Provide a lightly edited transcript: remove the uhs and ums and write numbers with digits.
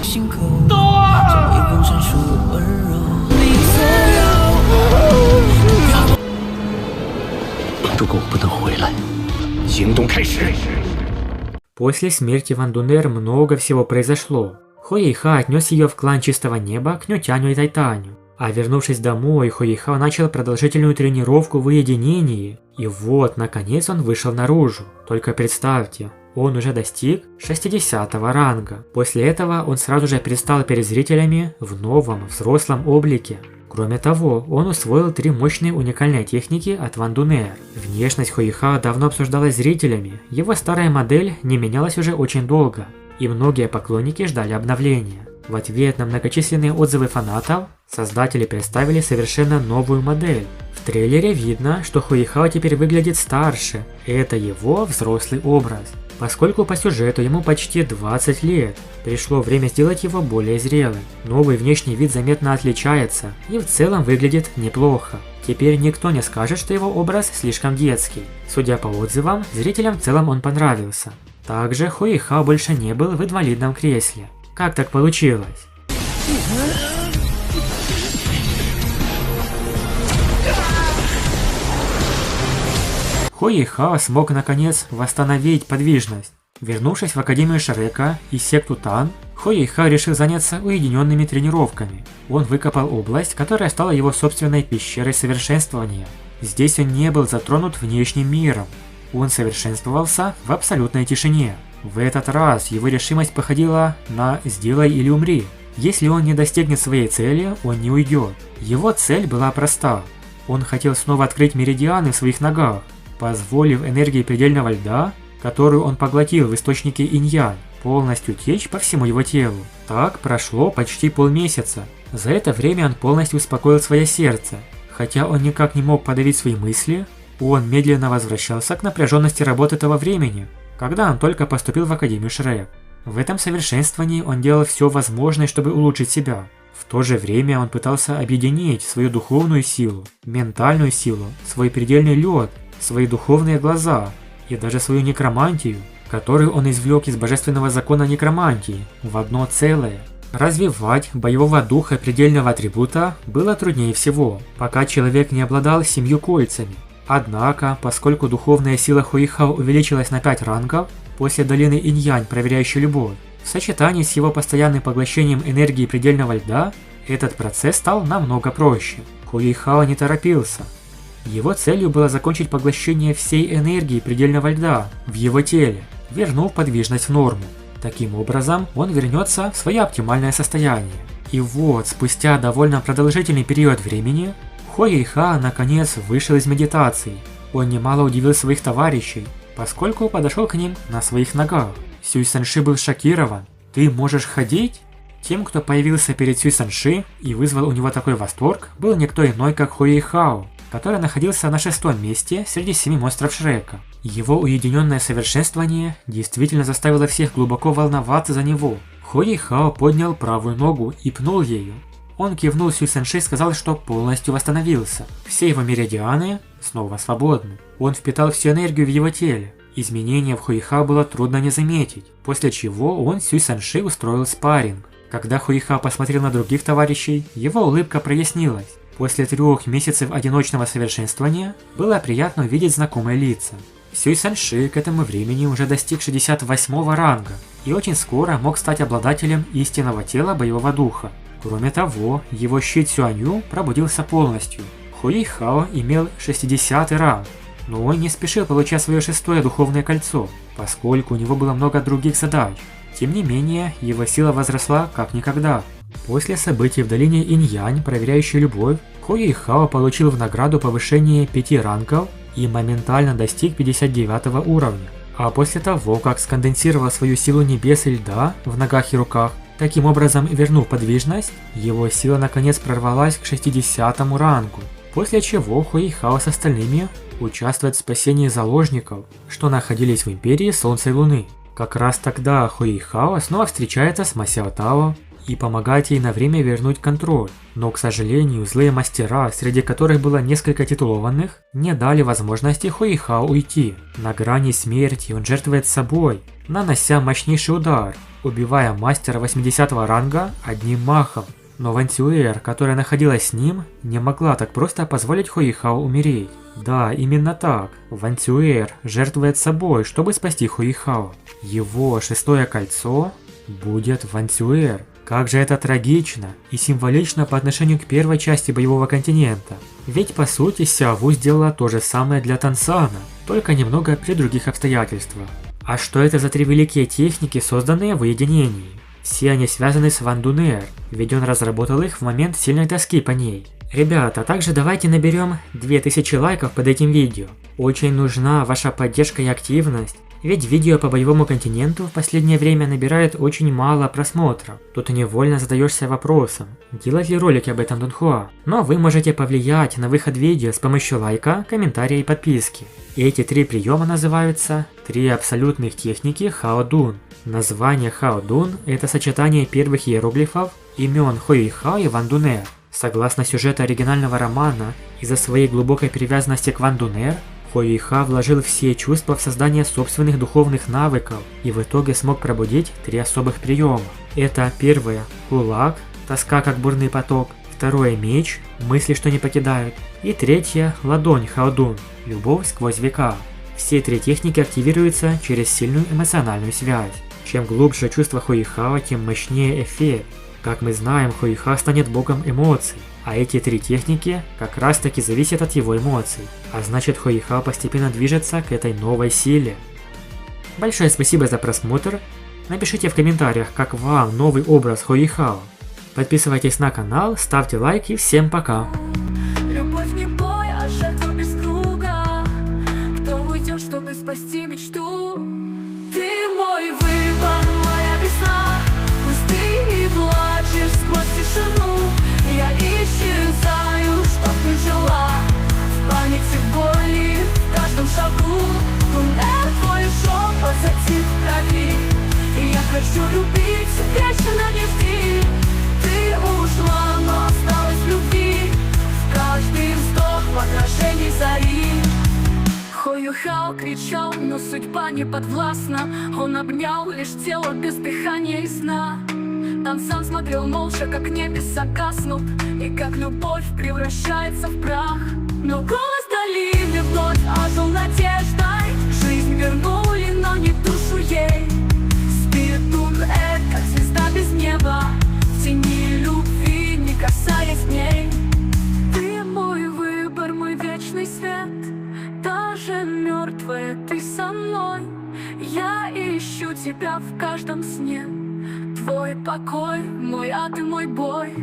心口，将夜光闪烁温柔。你所有。如果我不能回来，行动开始。После смерти Ван Дунер много всего произошло. Хуэйха отнес ее в клан Чистого Неба к Нютяню и Тайтаню. А вернувшись домой, Хуэйха начал продолжительную тренировку в уединении. И вот, наконец он вышел наружу. Только представьте, он уже достиг 60-го ранга. После этого он сразу же предстал перед зрителями в новом взрослом облике. Кроме того, он усвоил 3 мощные уникальные техники от Ван Дунер. Внешность Хуэйха давно обсуждалась зрителями, его старая модель не менялась уже очень долго, и многие поклонники ждали обновления. В ответ на многочисленные отзывы фанатов, создатели представили совершенно новую модель. В трейлере видно, что Хуэйхао теперь выглядит старше, это его взрослый образ. Поскольку по сюжету ему почти 20 лет, пришло время сделать его более зрелым. Новый внешний вид заметно отличается и в целом выглядит неплохо. Теперь никто не скажет, что его образ слишком детский. Судя по отзывам, зрителям в целом он понравился. Также Хуэйхао больше не был в инвалидном кресле. Как так получилось? Хуэйхао смог наконец восстановить подвижность. Вернувшись в Академию Шрека и секту Тан, Хуэйхао решил заняться уединенными тренировками. Он выкопал область, которая стала его собственной пещерой совершенствования. Здесь он не был затронут внешним миром. Он совершенствовался в абсолютной тишине. В этот раз его решимость походила на «сделай или умри». Если он не достигнет своей цели, он не уйдет. Его цель была проста. Он хотел снова открыть меридианы в своих ногах, позволив энергии предельного льда, которую он поглотил в источнике инь-янь, полностью течь по всему его телу. Так прошло почти полмесяца. За это время он полностью успокоил свое сердце. Хотя он никак не мог подавить свои мысли, он медленно возвращался к напряженности работы того времени, когда он только поступил в Академию Шрек. В этом совершенствовании он делал все возможное, чтобы улучшить себя. В то же время он пытался объединить свою духовную силу, ментальную силу, свой предельный лед, свои духовные глаза и даже свою некромантию, которую он извлек из божественного закона некромантии, в одно целое. Развивать боевого духа предельного атрибута было труднее всего, пока человек не обладал 7 кольцами. Однако, поскольку духовная сила Хуэйхао увеличилась на 5 рангов после долины инь-янь, проверяющей любовь, в сочетании с его постоянным поглощением энергии предельного льда, этот процесс стал намного проще. Хуэйхао не торопился. Его целью было закончить поглощение всей энергии предельного льда в его теле, вернув подвижность в норму. Таким образом, он вернется в свое оптимальное состояние. И вот, спустя довольно продолжительный период времени, Хуэйхао наконец вышел из медитации. Он немало удивил своих товарищей, поскольку подошел к ним на своих ногах. Сюй Санши был шокирован. «Ты можешь ходить?» Тем, кто появился перед Сюй Санши и вызвал у него такой восторг, был никто иной, как Хуэйхао, который находился на 6-м месте среди 7 монстров Шрека. Его уединенное совершенствование действительно заставило всех глубоко волноваться за него. Хуэйхао поднял правую ногу и пнул ею. Он кивнул Сюй Санши и сказал, что полностью восстановился. Все его меридианы снова свободны. Он впитал всю энергию в его теле. Изменения в Хуэйхао было трудно не заметить, после чего он Сюй Санши устроил спарринг. Когда Хуэйхао посмотрел на других товарищей, его улыбка прояснилась. После 3 месяцев одиночного совершенствования было приятно увидеть знакомые лица. Сюй Санши к этому времени уже достиг 68-го ранга и очень скоро мог стать обладателем истинного тела боевого духа. Кроме того, его щит Сюанью пробудился полностью. Хуэйхао имел 60-й ранг, но он не спешил получать свое 6-е духовное кольцо, поскольку у него было много других задач. Тем не менее, его сила возросла как никогда. После событий в долине инь-янь, проверяющей любовь, Хуэйхао получил в награду повышение 5 рангов и моментально достиг 59 уровня. А после того, как сконденсировал свою силу небес и льда в ногах и руках, таким образом вернув подвижность, его сила наконец прорвалась к 60 рангу. После чего Хуэйхао с остальными участвует в спасении заложников, что находились в Империи Солнца и Луны. Как раз тогда Хуэйхао снова встречается с Ма Сяо Тао и помогает ей на время вернуть контроль. Но, к сожалению, злые мастера, среди которых было несколько титулованных, не дали возможности Хуэйхао уйти. На грани смерти он жертвует собой, нанося мощнейший удар, убивая мастера 80 ранга одним махом. Но Ван Цюэр, которая находилась с ним, не могла так просто позволить Хуэйхао умереть. Да, именно так. Ван Цюэр жертвует собой, чтобы спасти Хуэйхао. Его шестое кольцо будет Ван Цюэр. Как же это трагично и символично по отношению к первой части Боевого континента. Ведь по сути Сяову сделала то же самое для Тансана, только немного при других обстоятельствах. А что это за три великие техники, созданные в уединении? Все они связаны с Ван Дунер, ведь он разработал их в момент сильной тоски по ней. Ребята, также давайте наберем 2000 лайков под этим видео. Очень нужна ваша поддержка и активность, ведь видео по Боевому континенту в последнее время набирает очень мало просмотров. Тут невольно задаешься вопросом, делать ли ролики об этом Дунхуа. Но вы можете повлиять на выход видео с помощью лайка, комментария и подписки. И эти три приема называются «Три абсолютных техники Хао Дун». Название Хао Дун – это сочетание первых иероглифов имен Хуэйхао и Ван Дунер. Согласно сюжету оригинального романа, из-за своей глубокой привязанности к Ван Дунер, Хуэйхао вложил все чувства в создание собственных духовных навыков и в итоге смог пробудить три особых приема. Это первое – кулак, тоска как бурный поток, второе – меч, мысли, что не покидают, и третье – ладонь Хао Дун, любовь сквозь века. Все три техники активируются через сильную эмоциональную связь. Чем глубже чувство Хуэйхао, тем мощнее эффект. Как мы знаем, Хуэйхао станет богом эмоций, а эти три техники как раз таки зависят от его эмоций, а значит Хуэйхао постепенно движется к этой новой силе. Большое спасибо за просмотр, напишите в комментариях, как вам новый образ Хуэйхао. Подписывайтесь на канал, ставьте лайк и всем пока. Любовь не бой, а жертва без круга. Кто уйдет, чтобы спасти мечту? Ты мой выбор, моя весна. Пусть ты и плачешь сквозь тишину. Я исчезаю, чтоб не жила. В панике, в боли, в каждом шагу. Туннель твой шепот затих в крови. И я хочу любить вечно, не жди. Ты ушла, но осталась в любви. В каждый вздох в отражении зари. Хуэйхао кричал, но судьба не подвластна. Он обнял лишь тело без дыхания и сна. Тансан смотрел молча, как небеса гаснут, и как любовь превращается в прах. Но голос долины вновь ожил надеждой. Жизнь вернули, но не душу ей. Спит Туннель, как звезда без неба, в тени любви, не касаясь дней. Ты мой выбор, мой вечный свет. Даже мертвая ты со мной. Я ищу тебя в каждом сне. Твой покой, мой ад и мой бой.